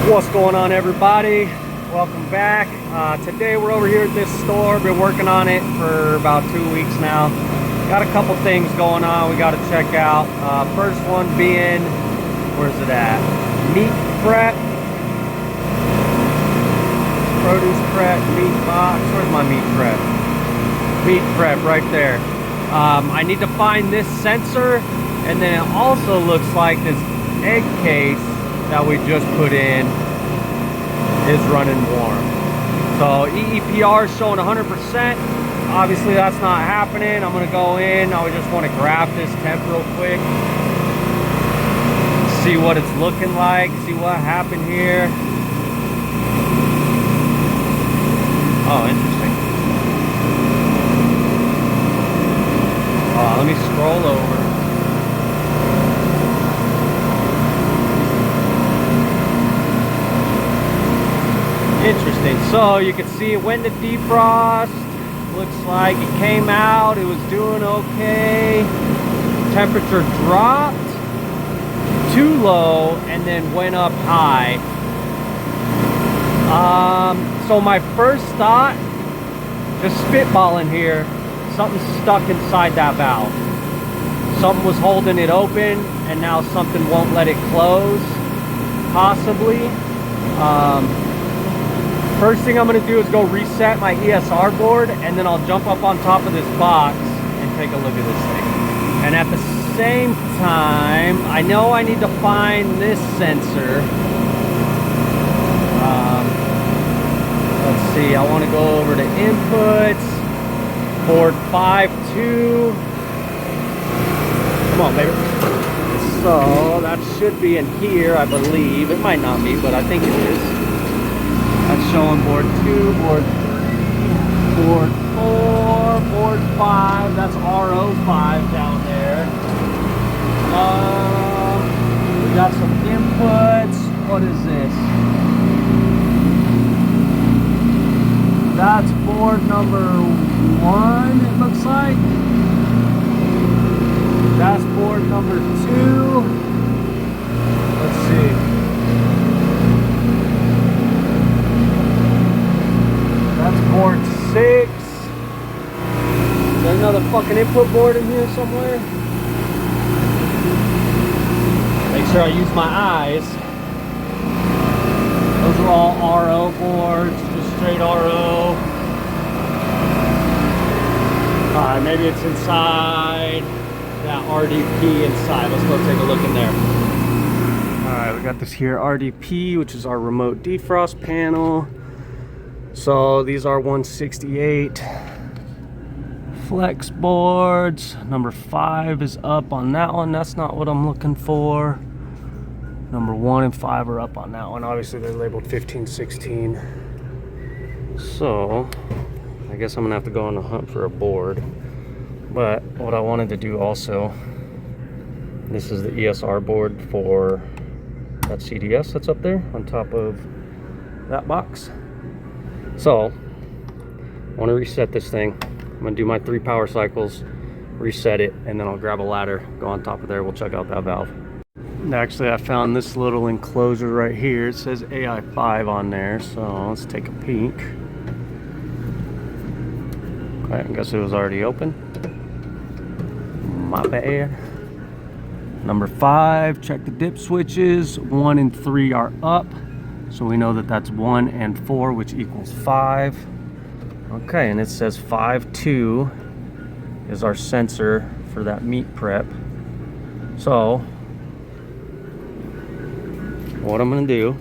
What's going on, everybody? Welcome back. Today we're over here at this store. Been working on it for about 2 weeks now. Got a couple things going on we got to check out. First one being, where's it at? Meat prep. Produce prep, meat box. Where's my meat prep? Meat prep right there. I need to find this sensor, and then it also looks like this egg case that we just put in is running warm. So EEPR is showing 100%. Obviously that's not happening. I'm gonna go in. I just want to grab this temp real quick, see what it's looking like, see what happened here. Oh, interesting. Let me scroll over. Interesting. So you can see it went to defrost. Looks like it came out. It was doing okay. Temperature dropped too low and then went up high. So my first thought, just spitballing here, something's stuck inside that valve. Something was holding it open and now something won't let it close, possibly. First thing I'm going to do is go reset my ESR board, and then I'll jump up on top of this box and take a look at this thing. And at the same time, I know I need to find this sensor. Let's see, I want to go over to inputs, board 5.2. Come on, baby. So that should be in here, I believe. It might not be, but I think it is. That's showing board 2, board 3, board 4, board 5. That's RO5 down there. We got some inputs. What is this? That's board number 1, it looks like. That's board number 2. Let's see. That's board 6. Is there another fucking input board in here somewhere? Make sure I use my eyes. Those are all RO boards, just straight RO. Alright, maybe it's inside that RDP inside. Let's go take a look in there. Alright, we got this here RDP, which is our remote defrost panel. So these are 168 flex boards. Number 5 is up on that one. That's not what I'm looking for. Number 1 and 5 are up on that one. Obviously they're labeled 15, 16. So I guess I'm gonna have to go on the hunt for a board. But what I wanted to do also, this is the ESR board for that CDS that's up there on top of that box. So I want to reset this thing. I'm going to do my 3 power cycles, reset it, and then I'll grab a ladder, go on top of there. We'll check out that valve. And actually, I found this little enclosure right here. It says AI5 on there, so let's take a peek. Okay, I guess it was already open. My bad. Number 5, check the dip switches. 1 and 3 are up. So we know that that's 1 and 4, which equals 5. Okay, and it says 5.2 is our sensor for that meat prep. So what I'm gonna do,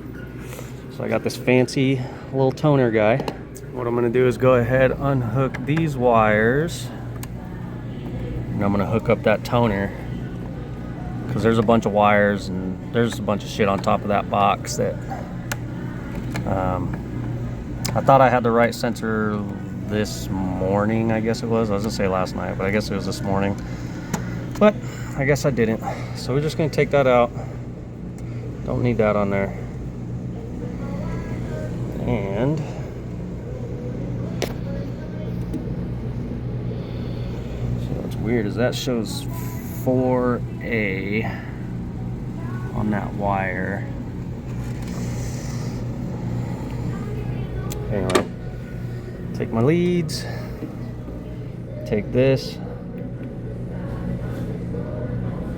so I got this fancy little toner guy. What I'm gonna do is go ahead, unhook these wires, and I'm gonna hook up that toner, because there's a bunch of wires and there's a bunch of shit on top of that box that I thought I had the right sensor this morning, I guess it was. I was gonna say last night, but I guess it was this morning. But I guess I didn't. So we're just gonna take that out. Don't need that on there. And so what's weird is that shows 4A on that wire. Take my leads, take this,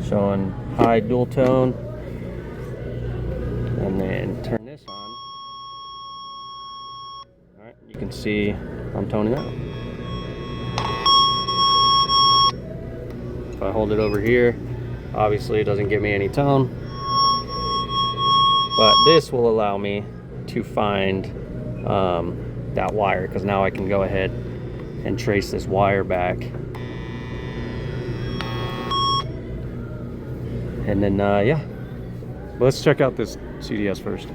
showing high dual tone, and then turn this on. All right, you can see I'm toning out. If I hold it over here, obviously it doesn't give me any tone, but this will allow me to find that wire, because now I can go ahead and trace this wire back, and then yeah, let's check out this CDS first.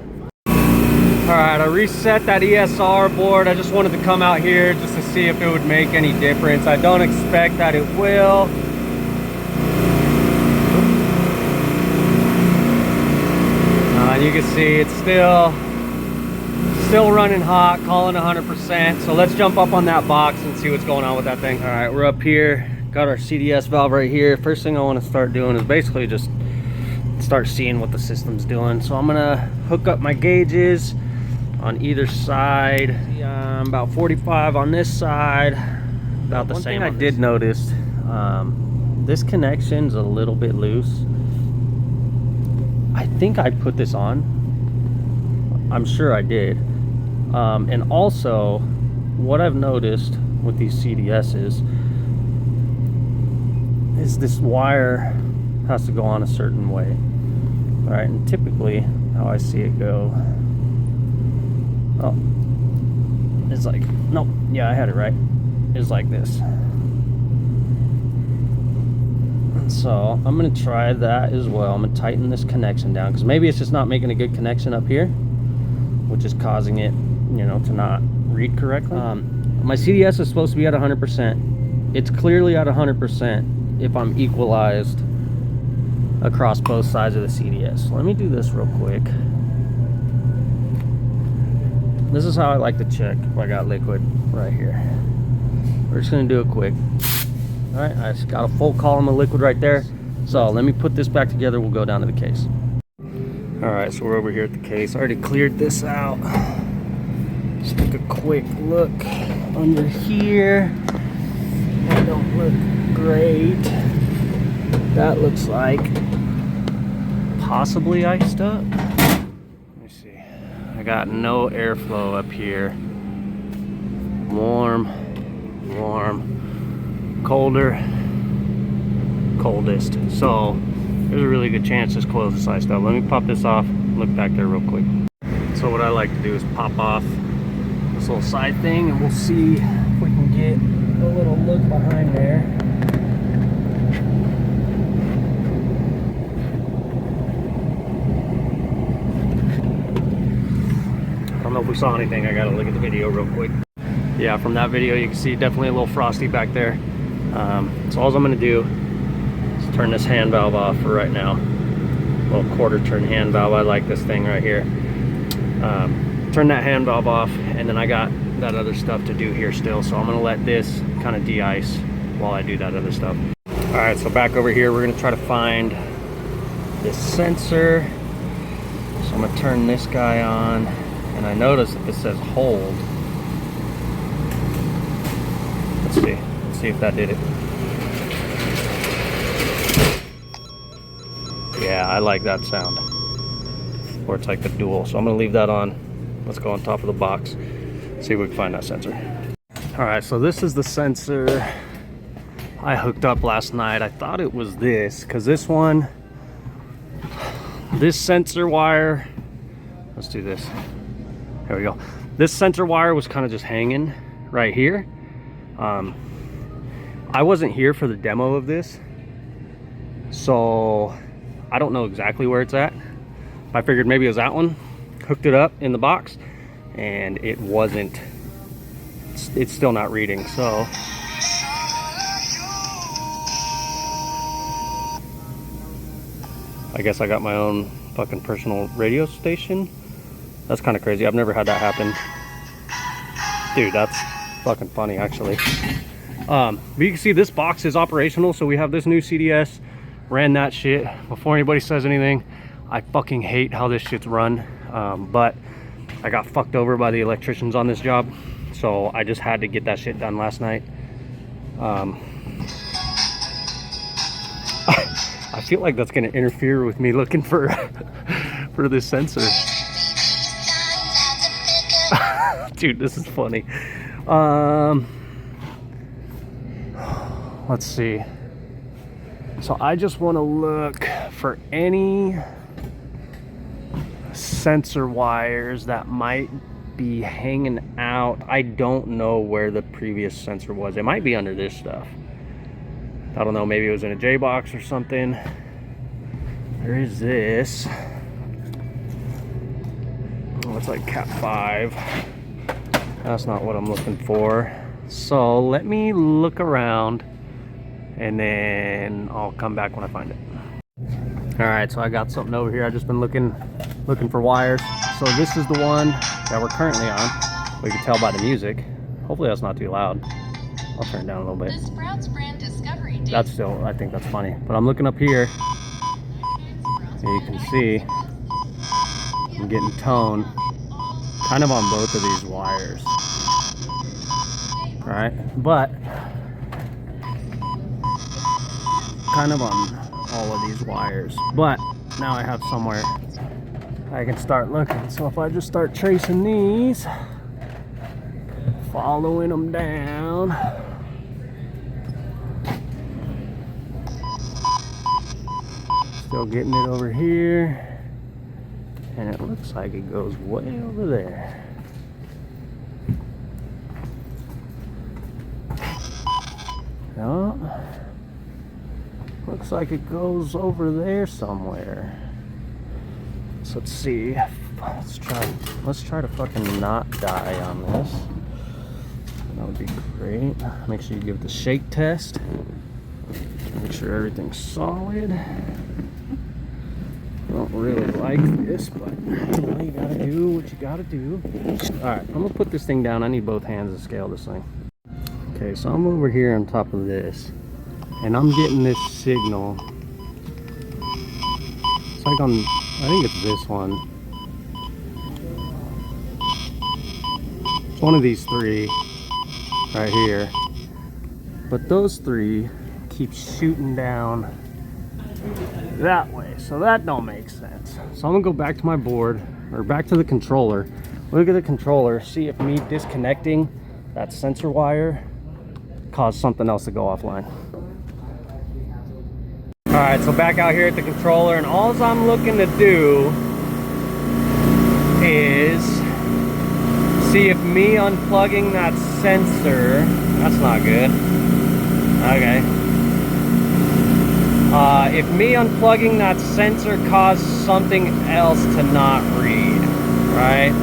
All right, I reset that ESR board. I just wanted to come out here just to see if it would make any difference. I don't expect that it will. You can see it's still running hot, calling 100%. So let's jump up on that box and see what's going on with that thing. All right, we're up here, got our CDS valve right here. First thing I want to start doing is basically just start seeing what the system's doing. So I'm gonna hook up my gauges on either side. I'm about 45 on this side, about the same. One thing I did notice, this connection's a little bit loose. I think I put this on. I'm sure I did. And also, what I've noticed with these CDSs is this wire has to go on a certain way. All right, and typically how I see it go, oh, it's like, nope, yeah, I had it right. It's like this. So I'm gonna try that as well. I'm gonna tighten this connection down, because maybe it's just not making a good connection up here, which is causing it, you know, to not read correctly. My CDS is supposed to be at 100%. It's clearly at 100% if I'm equalized across both sides of the CDS. So let me do this real quick. This is how I like to check if I got liquid right here. We're just gonna do it quick. All right, I just got a full column of liquid right there. So let me put this back together. We'll go down to the case. All right, so we're over here at the case. I already cleared this out. Just take a quick look under here. That don't look great. That looks like possibly iced up. Let me see. I got no airflow up here. Warm, warm. Colder, coldest. So there's a really good chance this coil's is iced up. Let me pop this off, look back there real quick. So what I like to do is pop off this little side thing, and we'll see if we can get a little look behind there. I don't know if we saw anything. I gotta look at the video real quick. Yeah, from that video you can see definitely a little frosty back there. So all I'm going to do is turn this hand valve off for right now. A little quarter turn hand valve. I like this thing right here. Turn that hand valve off, and then I got that other stuff to do here still. So I'm going to let this kind of de-ice while I do that other stuff. All right, so back over here, we're going to try to find this sensor. So I'm going to turn this guy on, and I notice that this says hold. Let's see. See if that did it. Yeah, I like that sound. Or it's like the dual. So I'm gonna leave that on. Let's go on top of the box, see if we can find that sensor. All right, so this is the sensor I hooked up last night. I thought it was this, because this one, this sensor wire, let's do this. There we go. This sensor wire was kind of just hanging right here. I wasn't here for the demo of this, so I don't know exactly where it's at. I figured maybe it was that one. Hooked it up in the box, and it wasn't, it's still not reading. So I guess I got my own fucking personal radio station. That's kind of crazy. I've never had that happen. Dude, that's fucking funny actually. But you can see this box is operational, so we have this new CDS. Ran that shit. Before anybody says anything, I fucking hate how this shit's run, but I got fucked over by the electricians on this job, So I just had to get that shit done last night. I feel like that's gonna interfere with me looking for for this sensor. Dude, this is funny. Let's see. So I just want to look for any sensor wires that might be hanging out. I don't know where the previous sensor was. It might be under this stuff. I don't know, maybe it was in a J box or something. There is this. Oh, it's like Cat 5. That's not what I'm looking for. So let me look around and then I'll come back when I find it. All right, so I got something over here. I've just been looking for wires. So this is the one that we're currently on. We can tell by the music. Hopefully that's not too loud. I'll turn it down a little bit. The Sprouts brand discovery date. That's still, I think that's funny. But I'm looking up here, and you can see I'm getting tone kind of on both of these wires. All right, but kind of on all of these wires. But now I have somewhere I can start looking. So if I just start tracing these, following them down. Still getting it over here. And it looks like it goes way over there. No. Looks like it goes over there somewhere. So let's see. Let's try to fucking not die on this. That would be great. Make sure you give it the shake test. Make sure everything's solid. I don't really like this, but you gotta do what you gotta do. Alright, I'm gonna put this thing down. I need both hands to scale this thing. Okay, so I'm over here on top of this, and I'm getting this signal. It's like on, I think it's this one. It's one of these three right here. But those three keep shooting down that way, so that don't make sense. So I'm gonna go back to my board, or back to the controller, look at the controller, see if me disconnecting that sensor wire caused something else to go offline. All right, so back out here at the controller, and all I'm looking to do is see if me unplugging that sensor, that's not good. Okay. If me unplugging that sensor caused something else to not read, right?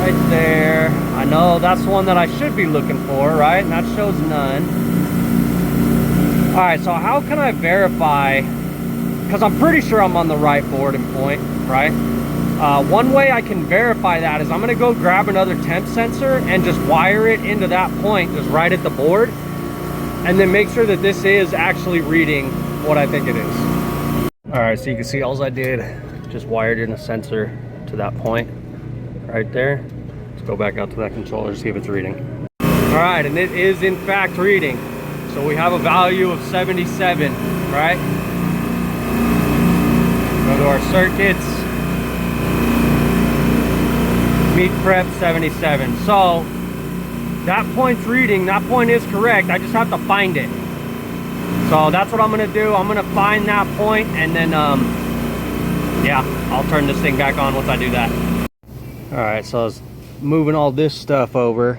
Right there. I know that's the one that I should be looking for, right? And that shows none. All right, so how can I verify? Because I'm pretty sure I'm on the right board and point, right? One way I can verify that is I'm gonna go grab another temp sensor and just wire it into that point, just right at the board, and then make sure that this is actually reading what I think it is. All right, so you can see all I did, just wired in a sensor to that point right there. Let's go back out to that controller, see if it's reading. All right, and it is in fact reading. So we have a value of 77, right? Go to our circuits. Meat prep 77. So that point's reading, that point is correct. I just have to find it. So that's what I'm gonna do. I'm gonna find that point, and then yeah, I'll turn this thing back on once I do that. All right, so I was moving all this stuff over.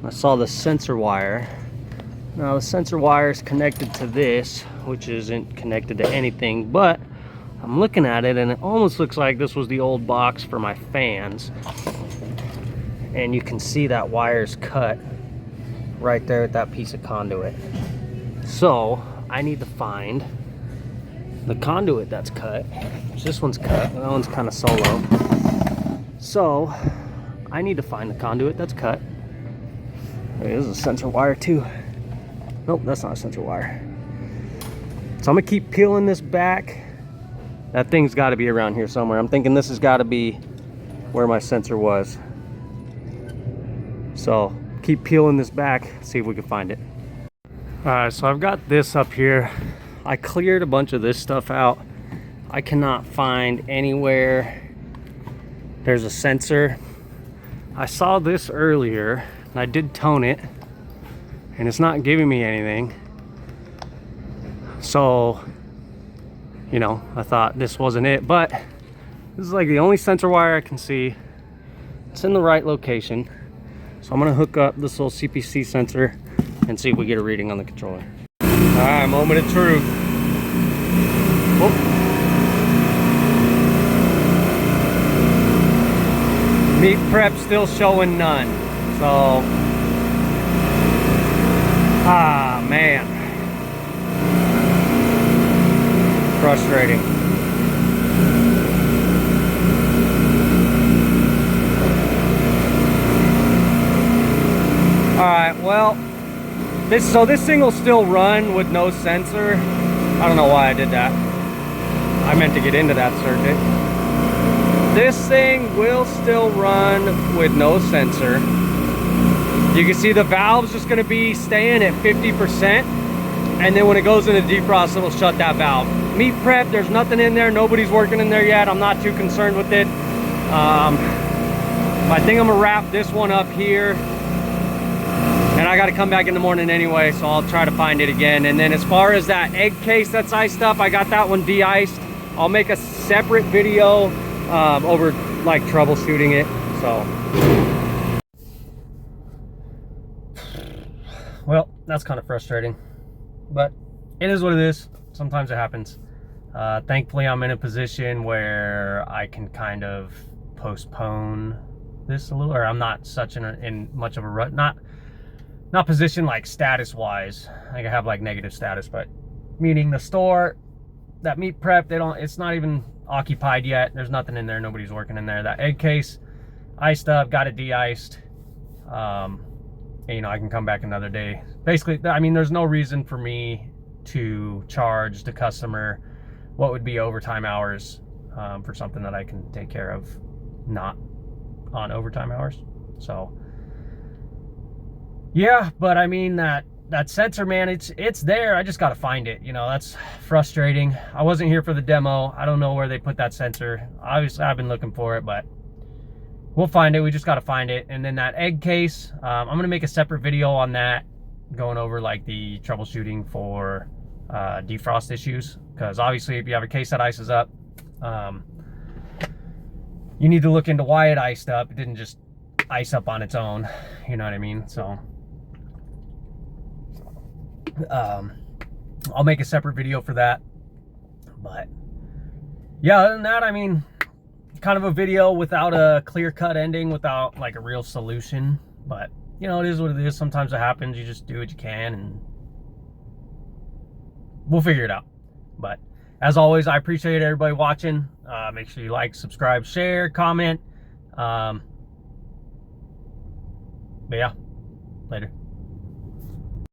I saw the sensor wire. Now the sensor wire is connected to this, which isn't connected to anything, but I'm looking at it and it almost looks like this was the old box for my fans. And you can see that wire's cut right there at that piece of conduit. So I need to find the conduit that's cut. This one's cut, that one's kind of solo. So I need to find the conduit that's cut. There's a sensor wire too. Nope, that's not a sensor wire. So I'm gonna keep peeling this back. That thing's gotta be around here somewhere. I'm thinking this has gotta be where my sensor was. So keep peeling this back, see if we can find it. All right, so I've got this up here. I cleared a bunch of this stuff out. I cannot find anywhere there's a sensor. I saw this earlier and I did tone it and it's not giving me anything. So, you know, I thought this wasn't it, but this is like the only sensor wire I can see. It's in the right location. So I'm gonna hook up this little CPC sensor and see if we get a reading on the controller. All right, moment of truth. Whoop. Meat prep still showing none. So, man. Frustrating. All right, well, this thing will still run with no sensor. I don't know why I did that. I meant to get into that circuit. This thing will still run with no sensor. You can see the valve's just gonna be staying at 50%. And then when it goes into defrost, it'll shut that valve. Meat prep, there's nothing in there. Nobody's working in there yet. I'm not too concerned with it. I think I'm gonna wrap this one up here. And I gotta come back in the morning anyway, so I'll try to find it again. And then as far as that egg case that's iced up, I got that one de-iced. I'll make a separate video over like troubleshooting it. So, well, that's kind of frustrating, but it is what it is. Sometimes it happens. Thankfully, I'm in a position where I can kind of postpone this a little, or I'm not such in much of a rut. Not position like status wise. I have like negative status, but meaning the store, that meat prep, it's not even occupied yet. There's nothing in there. Nobody's working in there. That egg case, iced up, got it de-iced. And, you know, I can come back another day. Basically, I mean, there's no reason for me to charge the customer what would be overtime hours for something that I can take care of not on overtime hours. So, yeah, but I mean, that sensor, man, it's there. I just got to find it. You know, that's frustrating. I wasn't here for the demo. I don't know where they put that sensor. Obviously, I've been looking for it, but we'll find it. We just got to find it. And then that egg case, I'm going to make a separate video on that, going over like the troubleshooting for defrost issues. Because obviously, if you have a case that ices up, you need to look into why it iced up. It didn't just ice up on its own. You know what I mean? So I'll make a separate video for that. But yeah, other than that, I mean, kind of a video without a clear-cut ending, without like a real solution. But you know, it is what it is. Sometimes it happens. You just do what you can and we'll figure it out. But as always, I appreciate everybody watching. Make sure you like, subscribe, share, comment. But yeah, later.